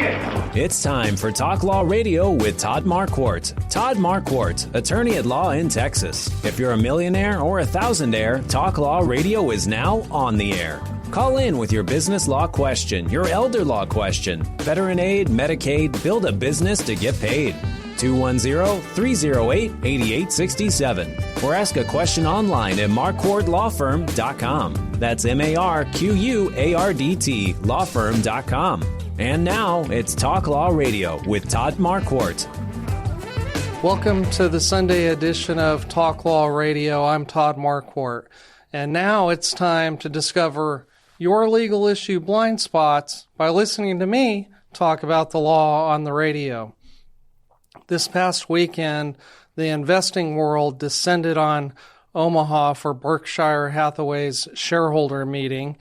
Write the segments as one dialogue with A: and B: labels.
A: It's time for Talk Law Radio with Todd Marquardt. Todd Marquardt, attorney at law in Texas. If you're a millionaire or a thousandaire, Talk Law Radio is now on the air. Call in with your business law question, your elder law question, veteran aid, Medicaid, build a business to get paid. 210-308-8867. Or ask a question online at marquardtlawfirm.com. That's MARQUARDT lawfirm.com. And now it's Talk Law Radio with Todd Marquardt.
B: Welcome to the Sunday edition of Talk Law Radio. I'm Todd Marquardt. And now it's time to discover your legal issue blind spots by listening to me talk about the law on the radio. This past weekend, the investing world descended on Omaha for Berkshire Hathaway's shareholder meeting,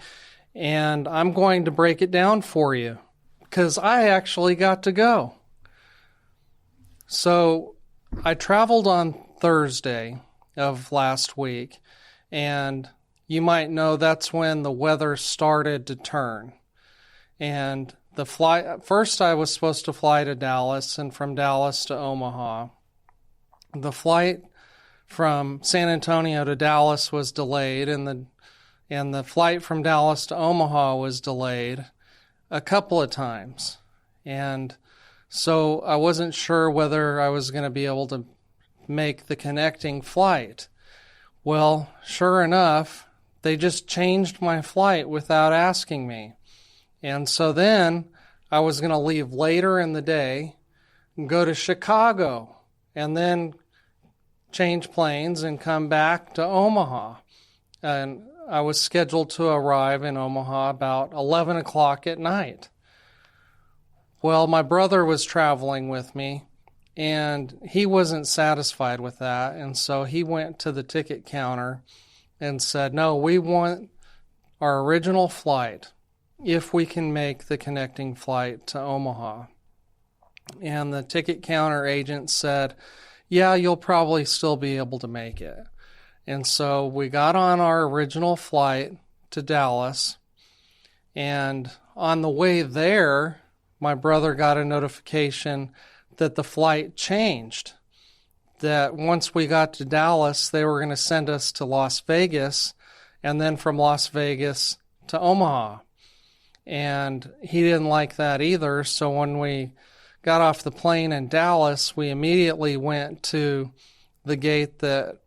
B: and I'm going to break it down for you because I actually got to go. So I traveled on Thursday of last week, and you might know that's when the weather started to turn. And the flight, first I was supposed to fly to Dallas and from Dallas to Omaha. The flight from San Antonio to Dallas was delayed, and the flight from Dallas to Omaha was delayed a couple of times. And so I wasn't sure whether I was going to be able to make the connecting flight. Well, sure enough, they just changed my flight without asking me. And so then I was going to leave later in the day and go to Chicago and then change planes and come back to Omaha. And I was scheduled to arrive in Omaha about 11 o'clock at night. Well, my brother was traveling with me, and he wasn't satisfied with that. And so he went to the ticket counter and said, no, we want our original flight if we can make the connecting flight to Omaha. And the ticket counter agent said, yeah, you'll probably still be able to make it. And so we got on our original flight to Dallas, and on the way there, my brother got a notification that the flight changed, that once we got to Dallas, they were going to send us to Las Vegas, and then from Las Vegas to Omaha. And he didn't like that either, so when we got off the plane in Dallas, we immediately went to the gate that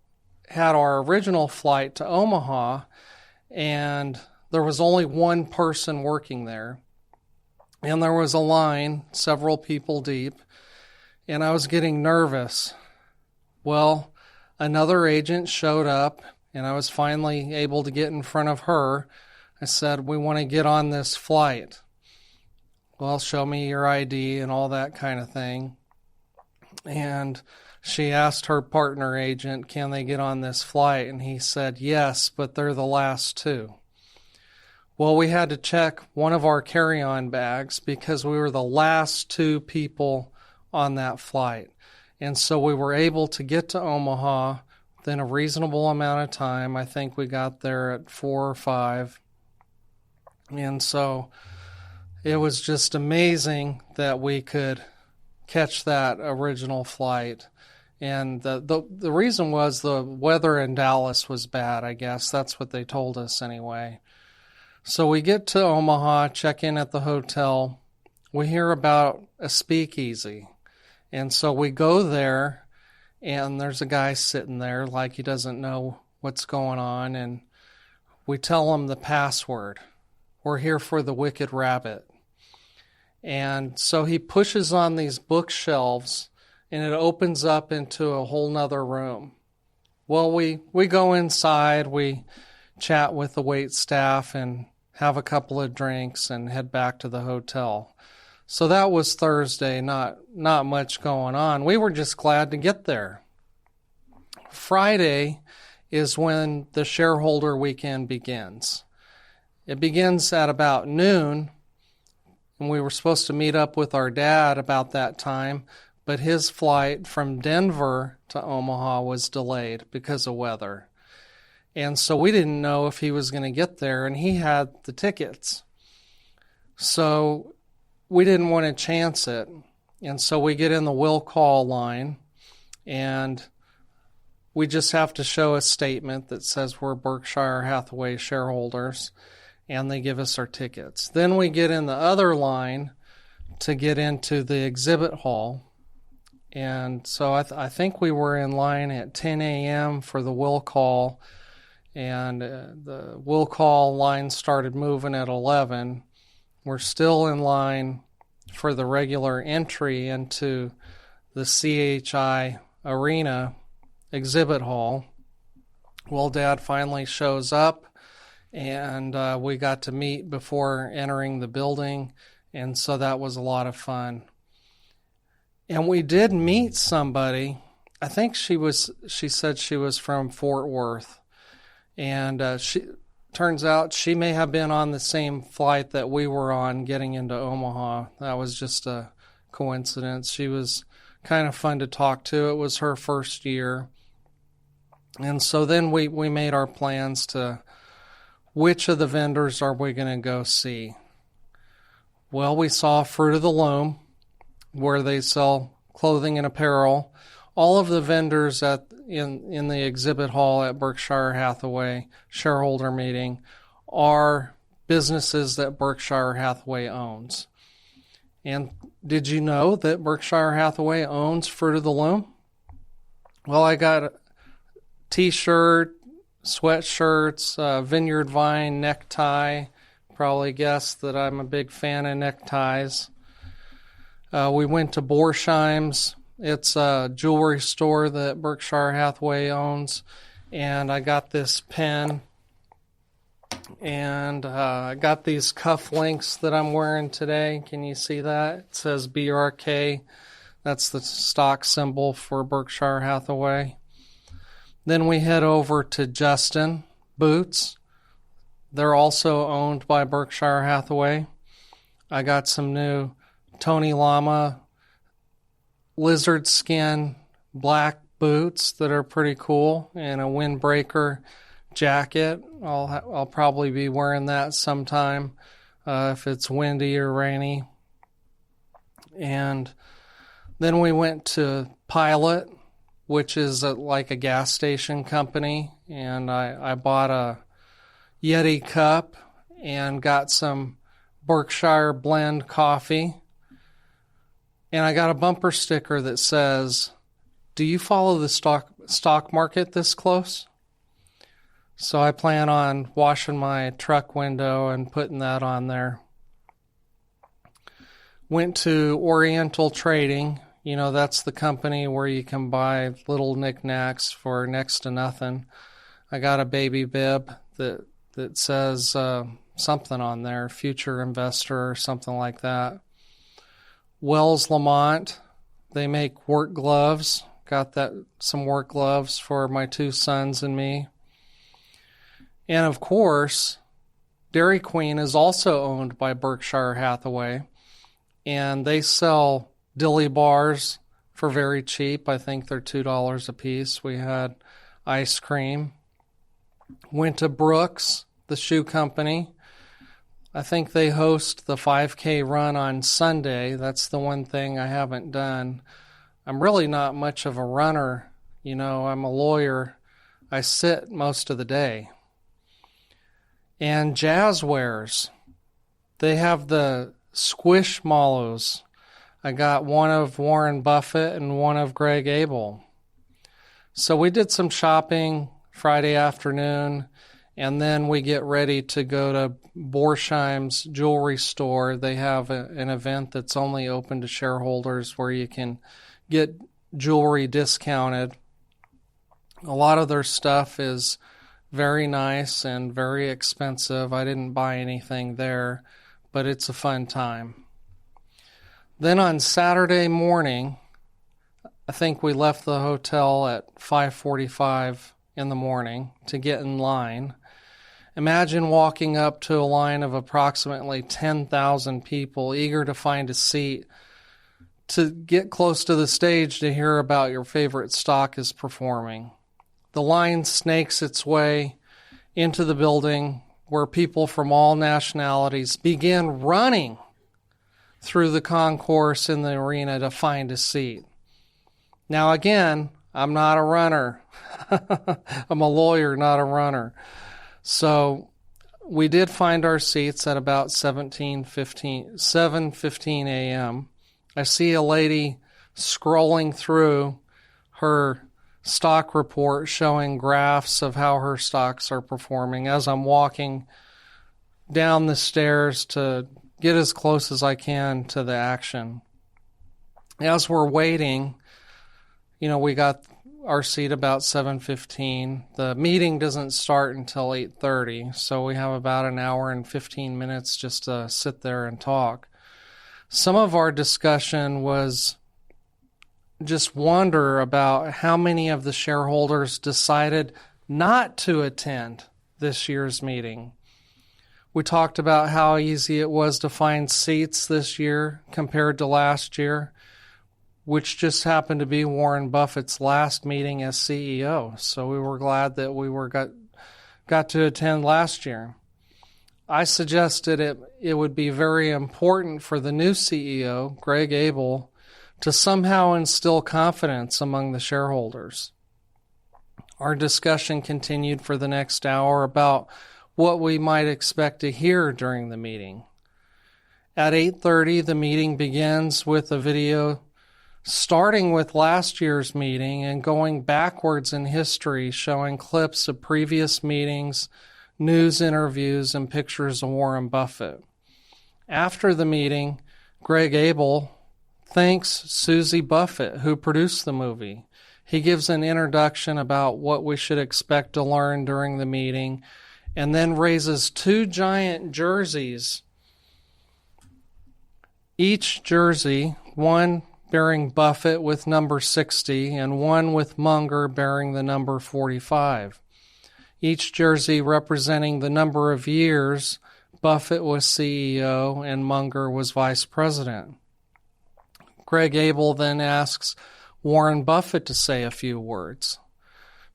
B: had our original flight to Omaha, and there was only one person working there. And there was a line, several people deep, and I was getting nervous. Well, another agent showed up, and I was finally able to get in front of her. I said, we want to get on this flight. Well, show me your ID and all that kind of thing. And she asked her partner agent, can they get on this flight? And he said, yes, but they're the last two. Well, we had to check one of our carry-on bags because we were the last two people on that flight. And so we were able to get to Omaha within a reasonable amount of time. I think we got there at 4 or 5. And so it was just amazing that we could catch that original flight. And the reason was the weather in Dallas was bad, I guess. That's what they told us anyway. So we get to Omaha, check in at the hotel. We hear about a speakeasy. And so we go there, and there's a guy sitting there like he doesn't know what's going on. And we tell him the password. We're here for the Wicked Rabbit. And so he pushes on these bookshelves, and it opens up into a whole nother room. Well, we go inside, we chat with the wait staff and have a couple of drinks and head back to the hotel. So that was Thursday, not much going on. We were just glad to get there. Friday is when the shareholder weekend begins. It begins at about noon, and we were supposed to meet up with our dad about that time, but his flight from Denver to Omaha was delayed because of weather. And so we didn't know if he was going to get there, and he had the tickets. So we didn't want to chance it. And so we get in the will call line, and we just have to show a statement that says we're Berkshire Hathaway shareholders, and they give us our tickets. Then we get in the other line to get into the exhibit hall. And so I think we were in line at 10 a.m. for the will call, and the will call line started moving at 11. We're still in line for the regular entry into the CHI Arena exhibit hall. Well, Dad finally shows up, and we got to meet before entering the building, and so that was a lot of fun. And we did meet somebody. I think she said she was from Fort Worth, and she turns out she may have been on the same flight that we were on getting into Omaha. That was just a coincidence. She was kind of fun to talk to. It was her first year. And so then we made our plans to which of the vendors are we going to go see. Well, we saw Fruit of the Loom, where they sell clothing and apparel. All of the vendors in the exhibit hall at Berkshire Hathaway Shareholder Meeting are businesses that Berkshire Hathaway owns. And did you know that Berkshire Hathaway owns Fruit of the Loom? Well, I got a T-shirt, sweatshirts, Vineyard Vine necktie. Probably guessed that I'm a big fan of neckties. We went to Borsheim's. It's a jewelry store that Berkshire Hathaway owns, and I got this pen, and I got these cufflinks that I'm wearing today. Can you see that? It says BRK. That's the stock symbol for Berkshire Hathaway. Then we head over to Justin Boots. They're also owned by Berkshire Hathaway. I got some new Tony Lama lizard skin black boots that are pretty cool, and a windbreaker jacket. I'll probably be wearing that sometime if it's windy or rainy. And then we went to Pilot, which is like a gas station company, and I bought a Yeti cup and got some Berkshire blend coffee. And I got a bumper sticker that says, "Do you follow the stock market this close?" So I plan on washing my truck window and putting that on there. Went to Oriental Trading. You know, that's the company where you can buy little knickknacks for next to nothing. I got a baby bib that says something on there, future investor or something like that. Wells Lamont, they make work gloves. Got some work gloves for my two sons and me. And of course, Dairy Queen is also owned by Berkshire Hathaway, and they sell dilly bars for very cheap. I think they're $2 a piece. We had ice cream. Went to Brooks, the shoe company. I think they host the 5K run on Sunday. That's the one thing I haven't done. I'm really not much of a runner. You know, I'm a lawyer. I sit most of the day. And Jazzwares, they have the Squishmallows. I got one of Warren Buffett and one of Greg Abel. So we did some shopping Friday afternoon, and then we get ready to go to Borsheim's jewelry store. They have an event that's only open to shareholders where you can get jewelry discounted. A lot of their stuff is very nice and very expensive. I didn't buy anything there, but it's a fun time. Then on Saturday morning, I think we left the hotel at 5:45 in the morning to get in line. Imagine walking up to a line of approximately 10,000 people eager to find a seat to get close to the stage to hear about your favorite stock is performing. The line snakes its way into the building where people from all nationalities begin running through the concourse in the arena to find a seat. Now, again, I'm not a runner. I'm a lawyer, not a runner. So we did find our seats at about 7:15 a.m. I see a lady scrolling through her stock report showing graphs of how her stocks are performing as I'm walking down the stairs to get as close as I can to the action. As we're waiting, we got our seat about 7:15. The meeting doesn't start until 8:30, so we have about an hour and 15 minutes just to sit there and talk. Some of our discussion was just wonder about how many of the shareholders decided not to attend this year's meeting. We talked about how easy it was to find seats this year compared to last year, which just happened to be Warren Buffett's last meeting as CEO. So we were glad that we got to attend last year. I suggested it would be very important for the new CEO, Greg Abel, to somehow instill confidence among the shareholders. Our discussion continued for the next hour about what we might expect to hear during the meeting. At 8:30, the meeting begins with a video starting with last year's meeting and going backwards in history, showing clips of previous meetings, news interviews, and pictures of Warren Buffett. After the meeting, Greg Abel thanks Susie Buffett, who produced the movie. He gives an introduction about what we should expect to learn during the meeting, and then raises two giant jerseys. Each jersey, one bearing Buffett with number 60 and one with Munger bearing the number 45. Each jersey representing the number of years Buffett was CEO and Munger was vice president. Greg Abel then asks Warren Buffett to say a few words.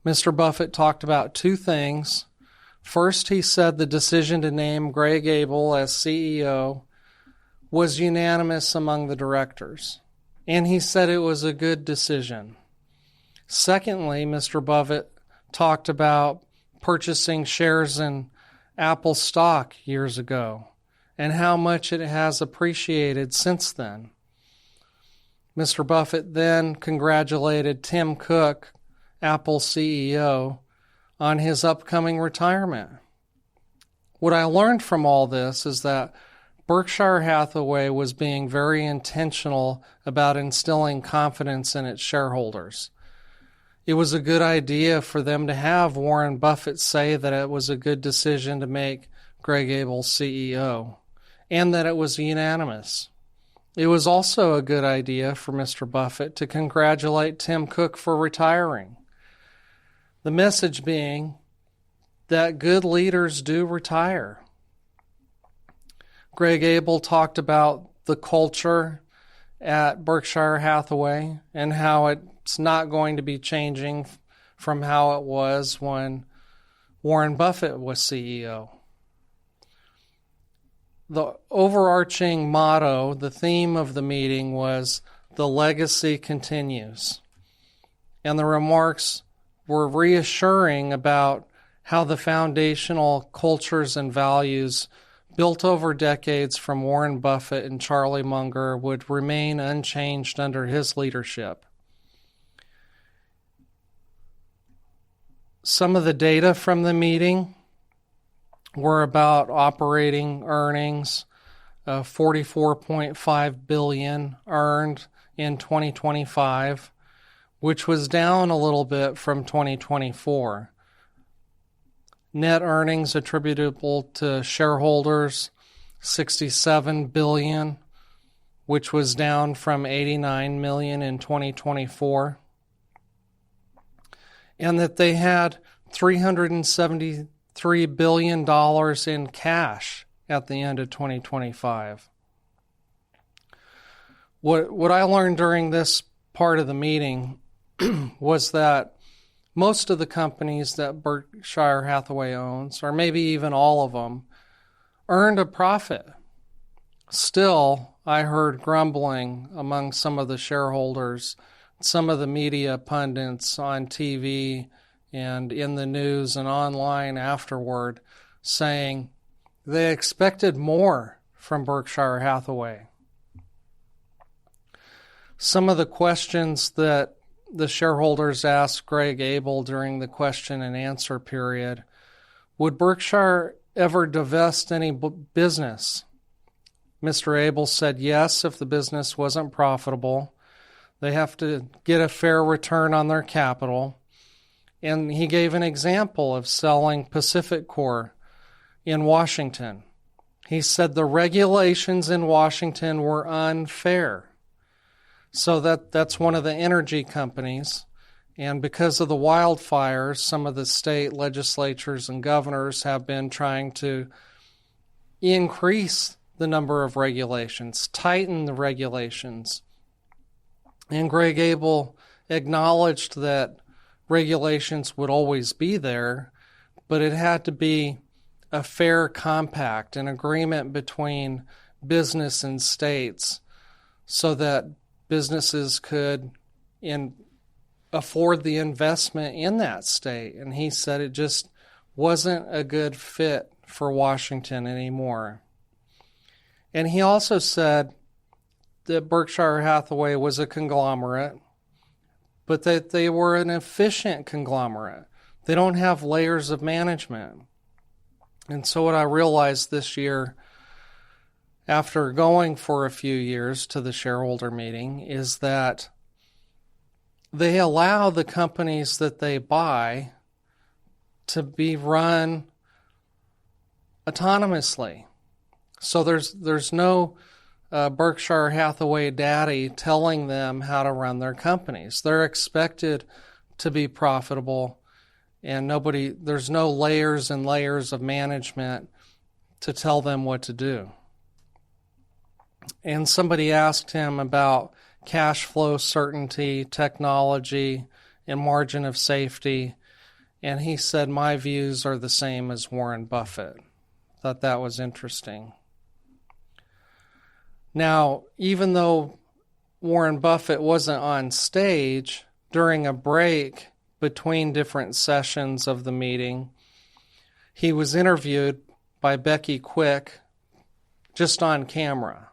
B: Mr. Buffett talked about two things. First, he said the decision to name Greg Abel as CEO was unanimous among the directors, and he said it was a good decision. Secondly, Mr. Buffett talked about purchasing shares in Apple stock years ago and how much it has appreciated since then. Mr. Buffett then congratulated Tim Cook, Apple CEO, on his upcoming retirement. What I learned from all this is that Berkshire Hathaway was being very intentional about instilling confidence in its shareholders. It was a good idea for them to have Warren Buffett say that it was a good decision to make Greg Abel CEO, and that it was unanimous. It was also a good idea for Mr. Buffett to congratulate Tim Cook for retiring. The message being that good leaders do retire. Greg Abel talked about the culture at Berkshire Hathaway and how it's not going to be changing from how it was when Warren Buffett was CEO. The overarching motto, the theme of the meeting was, "The legacy continues." And the remarks were reassuring about how the foundational cultures and values built over decades from Warren Buffett and Charlie Munger would remain unchanged under his leadership. Some of the data from the meeting were about operating earnings of $44.5 billion earned in 2025, which was down a little bit from 2024. Net earnings attributable to shareholders, $67 billion, which was down from $89 million in 2024. And that they had $373 billion in cash at the end of 2025. What I learned during this part of the meeting was that most of the companies that Berkshire Hathaway owns, or maybe even all of them, earned a profit. Still, I heard grumbling among some of the shareholders, some of the media pundits on TV and in the news and online afterward, saying they expected more from Berkshire Hathaway. Some of the questions that the shareholders asked Greg Abel during the question and answer period: would Berkshire ever divest any business? Mr. Abel said yes if the business wasn't profitable. They have to get a fair return on their capital. And he gave an example of selling Pacific Corp in Washington. He said the regulations in Washington were unfair. So that's one of the energy companies. And because of the wildfires, some of the state legislatures and governors have been trying to increase the number of regulations, tighten the regulations. And Greg Abel acknowledged that regulations would always be there, but it had to be a fair compact, an agreement between business and states so that businesses could afford the investment in that state. And he said it just wasn't a good fit for Washington anymore. And he also said that Berkshire Hathaway was a conglomerate, but that they were an efficient conglomerate. They don't have layers of management. And so what I realized this year, after going for a few years to the shareholder meeting, is that they allow the companies that they buy to be run autonomously. So there's no Berkshire Hathaway daddy telling them how to run their companies. They're expected to be profitable, and there's no layers and layers of management to tell them what to do. And somebody asked him about cash flow certainty, technology, and margin of safety, and he said, my views are the same as Warren Buffett. Thought that was interesting. Now, even though Warren Buffett wasn't on stage, during a break between different sessions of the meeting, he was interviewed by Becky Quick just on camera.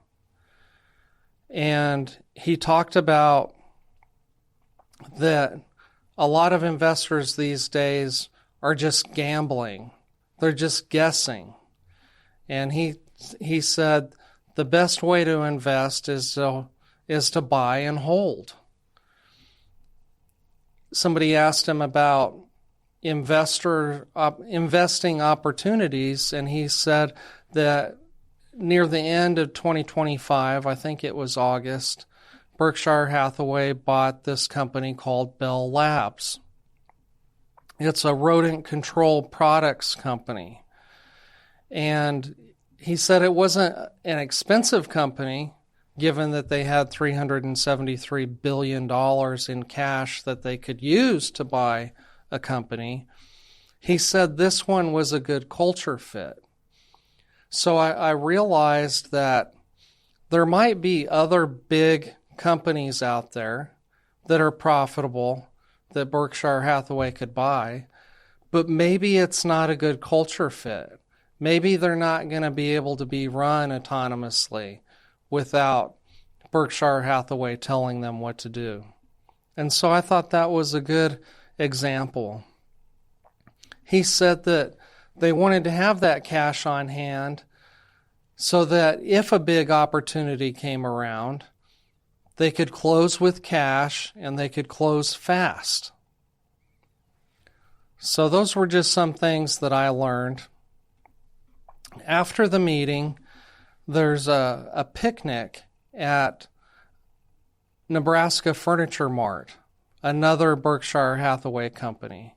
B: And he talked about that a lot of investors these days are just gambling. They're just guessing. And he said the best way to invest is to buy and hold. Somebody asked him about investing opportunities, and he said that near the end of 2025, I think it was August, Berkshire Hathaway bought this company called Bell Labs. It's a rodent control products company. And he said it wasn't an expensive company, given that they had $373 billion in cash that they could use to buy a company. He said this one was a good culture fit. So I realized that there might be other big companies out there that are profitable that Berkshire Hathaway could buy, but maybe it's not a good culture fit. Maybe they're not going to be able to be run autonomously without Berkshire Hathaway telling them what to do. And so I thought that was a good example. He said that they wanted to have that cash on hand so that if a big opportunity came around, they could close with cash and they could close fast. So those were just some things that I learned. After the meeting, there's a picnic at Nebraska Furniture Mart, another Berkshire Hathaway company.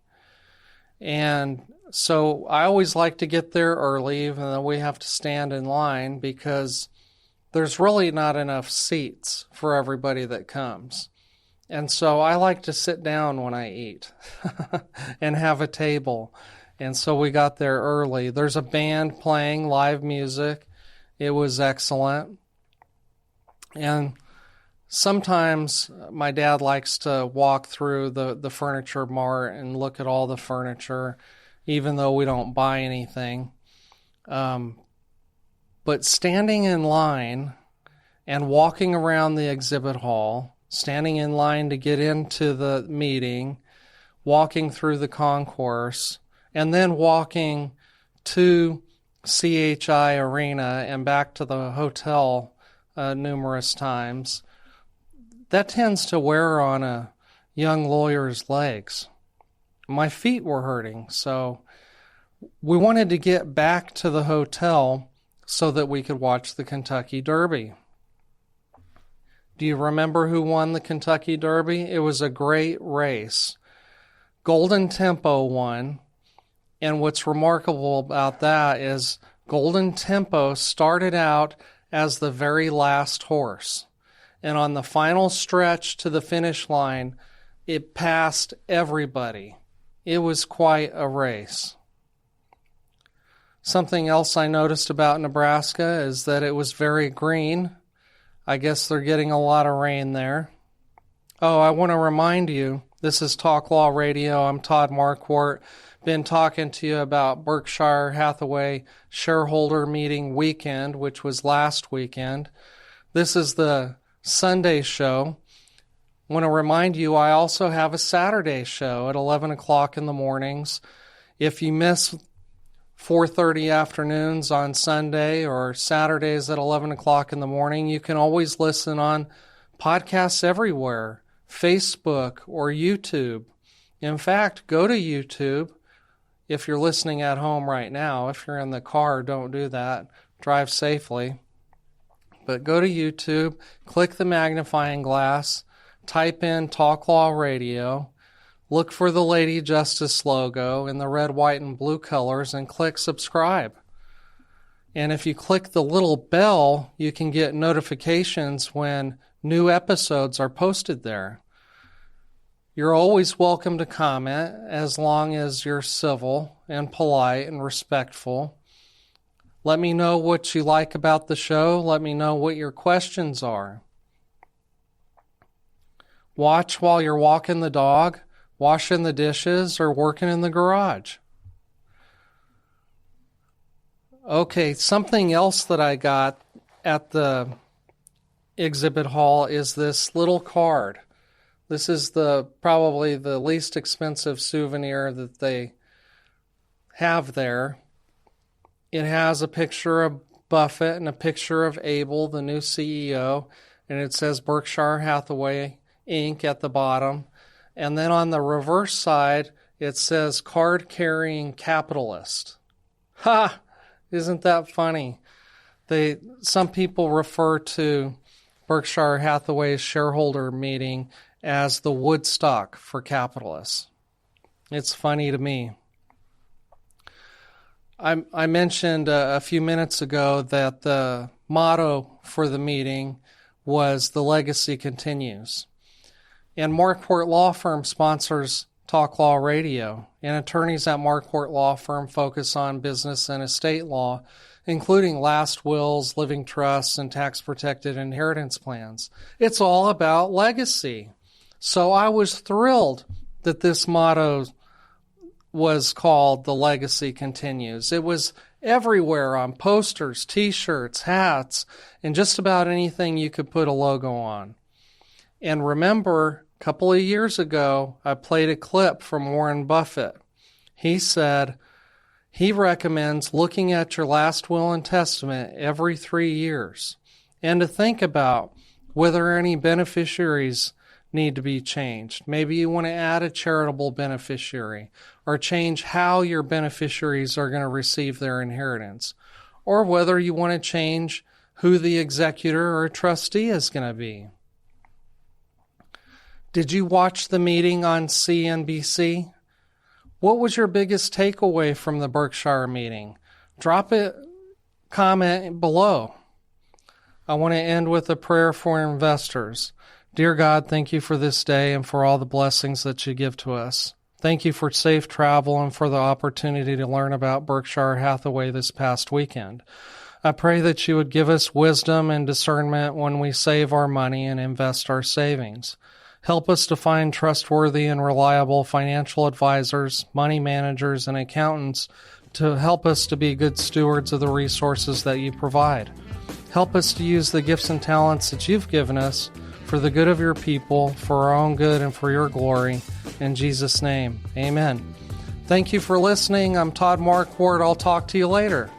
B: And so I always like to get there early, even though we have to stand in line, because there's really not enough seats for everybody that comes. And so I like to sit down when I eat and have a table. And so we got there early. There's a band playing live music, It was excellent. And sometimes my dad likes to walk through the furniture mart and look at all the furniture, even though we don't buy anything. But standing in line and walking around the exhibit hall, standing in line to get into the meeting, walking through the concourse, and then walking to CHI Arena and back to the hotel numerous times, that tends to wear on a young lawyer's legs. My feet were hurting, so we wanted to get back to the hotel so that we could watch the Kentucky Derby. Do you remember who won the Kentucky Derby? It was a great race. Golden Tempo won, and what's remarkable about that is Golden Tempo started out as the very last horse, and on the final stretch to the finish line, it passed everybody. It was quite a race. Something else I noticed about Nebraska is that it was very green. I guess they're getting a lot of rain there. Oh, I want to remind you, this is Talk Law Radio. I'm Todd Marquardt. Been talking to you about Berkshire Hathaway Shareholder Meeting weekend, which was last weekend. This is the Sunday show. I want to remind you, I also have a Saturday show at 11 o'clock in the mornings. If you miss 4:30 afternoons on Sunday or Saturdays at 11 o'clock in the morning, you can always listen on podcasts everywhere, Facebook or YouTube. In fact, go to YouTube if you're listening at home right now. If you're in the car, don't do that. Drive safely. But go to YouTube, click the magnifying glass, type in Talk Law Radio, look for the Lady Justice logo in the red, white, and blue colors, and click subscribe. And if you click the little bell, you can get notifications when new episodes are posted there. You're always welcome to comment as long as you're civil and polite and respectful. Let me know what you like about the show. Let me know what your questions are. Watch while you're walking the dog, washing the dishes, or working in the garage. Okay, something else that I got at the exhibit hall is this little card. This is probably the least expensive souvenir that they have there. It has a picture of Buffett and a picture of Abel, the new CEO, and it says Berkshire Hathaway Inc. at the bottom. And then on the reverse side, it says card-carrying capitalist. Ha! Isn't that funny? Some people refer to Berkshire Hathaway Shareholder Meeting as the Woodstock for capitalists. It's funny to me. I mentioned a few minutes ago that the motto for the meeting was "The Legacy Continues." And Marquardt Law Firm sponsors Talk Law Radio, and attorneys at Marquardt Law Firm focus on business and estate law, including last wills, living trusts, and tax-protected inheritance plans. It's all about legacy. So I was thrilled that this motto was called "The Legacy Continues." It was everywhere on posters, T-shirts, hats, and just about anything you could put a logo on. And remember, a couple of years ago, I played a clip from Warren Buffett. He said he recommends looking at your last will and testament every 3 years and to think about whether any beneficiaries need to be changed. Maybe you want to add a charitable beneficiary or change how your beneficiaries are going to receive their inheritance, or whether you want to change who the executor or trustee is going to be. Did you watch the meeting on CNBC? What was your biggest takeaway from the Berkshire meeting? Drop a comment below. I want to end with a prayer for investors. Dear God, thank you for this day and for all the blessings that you give to us. Thank you for safe travel and for the opportunity to learn about Berkshire Hathaway this past weekend. I pray that you would give us wisdom and discernment when we save our money and invest our savings. Help us to find trustworthy and reliable financial advisors, money managers, and accountants to help us to be good stewards of the resources that you provide. Help us to use the gifts and talents that you've given us for the good of your people, for our own good, and for your glory. In Jesus' name, amen. Thank you for listening. I'm Todd Marquardt. I'll talk to you later.